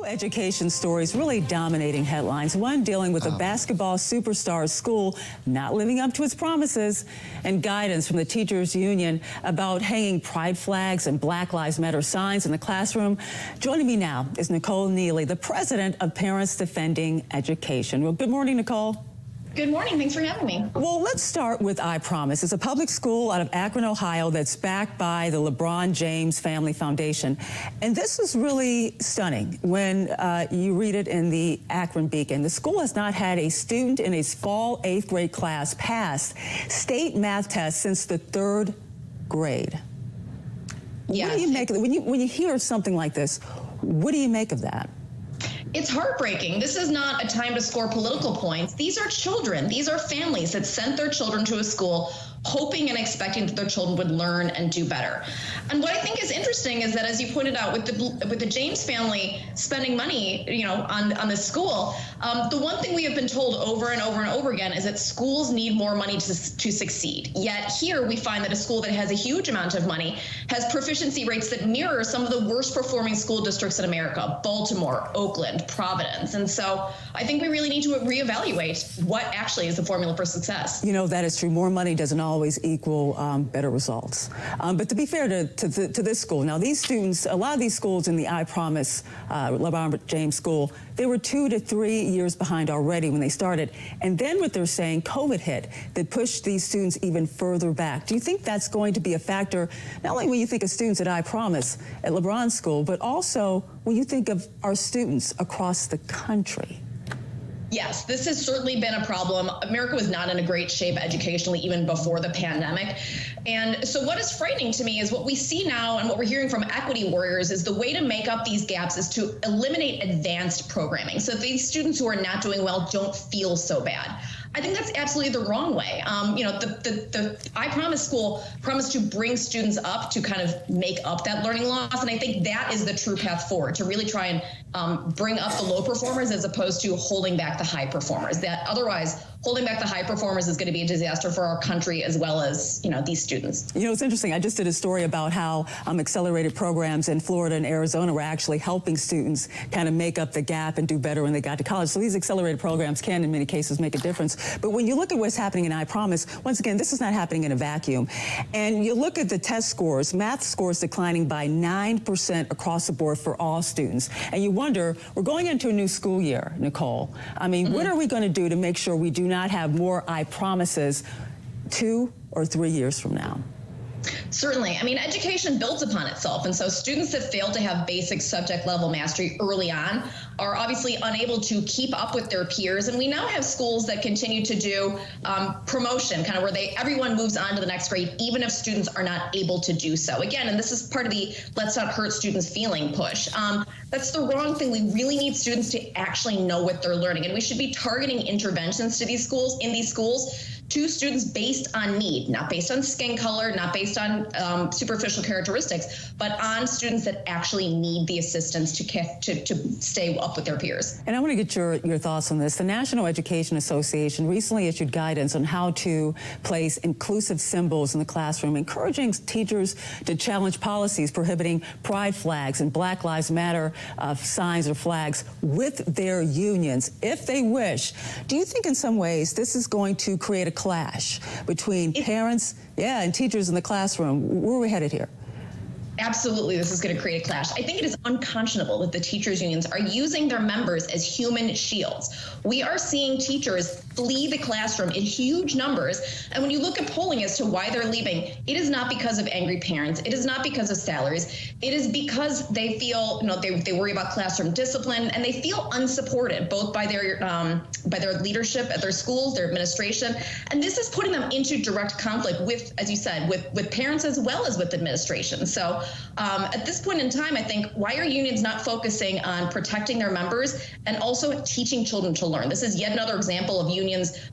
Education stories really dominating headlines. One dealing with a basketball superstar's school not living up to its promises, and guidance from the teachers union about hanging pride flags and Black Lives Matter signs in the classroom. Joining me now is Nicole Neily, the president of Parents Defending Education. Well, good morning, Nicole. Good morning. Thanks for having me. Well, let's start with I Promise. It's a public school out of Akron, Ohio that's backed by the Lebron James Family Foundation. And this is really stunning when you read it in the Akron Beacon. The school has not had a student in its fall 8th grade class pass state math tests since the 3rd grade. Yes. What do you make of it? When you hear something like this, what do you make of that? It's heartbreaking. This is not a time to score political points. These are children. These are families that sent their children to a school hoping and expecting that their children would learn and do better. And what I think is interesting is that, as you pointed out, with the James family spending money, on this school, the one thing we have been told over and over and over again is that schools need more money to succeed. Yet here we find that a school that has a huge amount of money has proficiency rates that mirror some of the worst performing school districts in America: Baltimore, Oakland, Providence. And so I think we really need to reevaluate what actually is the formula for success. That is true. More money doesn't always equal better results. But to be fair to this school, now these students, a lot of these schools in the I Promise LeBron James school, they were 2 to 3 years behind already when they started. And then what they're saying, COVID hit, that pushed these students even further back. Do you think that's going to be a factor, not only when you think of students at I Promise at LeBron School, but also when you think of our students across the country? Yes, this has certainly been a problem. America was not in a great shape educationally even before the pandemic. And so what is frightening to me is what we see now, and what we're hearing from equity warriors is the way to make up these gaps is to eliminate advanced programming, so these students who are not doing well don't feel so bad. I think that's absolutely the wrong way. The I Promise school promised to bring students up to kind of make up that learning loss, and I think that is the true path forward, to really try and bring up the low performers as opposed to holding back the high performers. That otherwise, holding back the high performers is going to be a disaster for our country as well as these students. It's interesting. I just did a story about how accelerated programs in Florida and Arizona were actually helping students kind of make up the gap and do better when they got to college. So these accelerated programs can, in many cases, make a difference. But when you look at what's happening in I Promise, once again, this is not happening in a vacuum. And you look at the test scores, math scores declining by 9% across the board for all students. And you wonder, we're going into a new school year, Nicole. What are we going to do to make sure we do not have more I Promises 2 or 3 years from now? Certainly. Education builds upon itself. And so students that fail to have basic subject level mastery early on are obviously unable to keep up with their peers. And we now have schools that continue to do promotion, kind of where everyone moves on to the next grade, even if students are not able to do so. Again, and this is part of the let's not hurt students feeling push. That's the wrong thing. We really need students to actually know what they're learning. And we should be targeting interventions to these schools, to students based on need, not based on skin color, not based on superficial characteristics, but on students that actually need the assistance to stay up with their peers. And I want to get your thoughts on this. The National Education Association recently issued guidance on how to place inclusive symbols in the classroom, encouraging teachers to challenge policies prohibiting pride flags and Black Lives Matter signs or flags with their unions, if they wish. Do you think in some ways this is going to create a clash between parents, and teachers in the classroom? Where are we headed here? Absolutely, this is going to create a clash. I think it is unconscionable that the teachers' unions are using their members as human shields. We are seeing teachers flee the classroom in huge numbers. And when you look at polling as to why they're leaving, it is not because of angry parents. It is not because of salaries. It is because they feel, they worry about classroom discipline, and they feel unsupported both by their leadership at their schools, their administration. And this is putting them into direct conflict with, as you said, with parents as well as with administration. So at this point in time, I think, why are unions not focusing on protecting their members and also teaching children to learn? This is yet another example of unions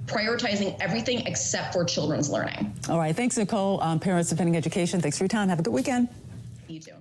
prioritizing everything except for children's learning. All right. Thanks, Nicole. Parents Defending Education. Thanks for your time. Have a good weekend. You too.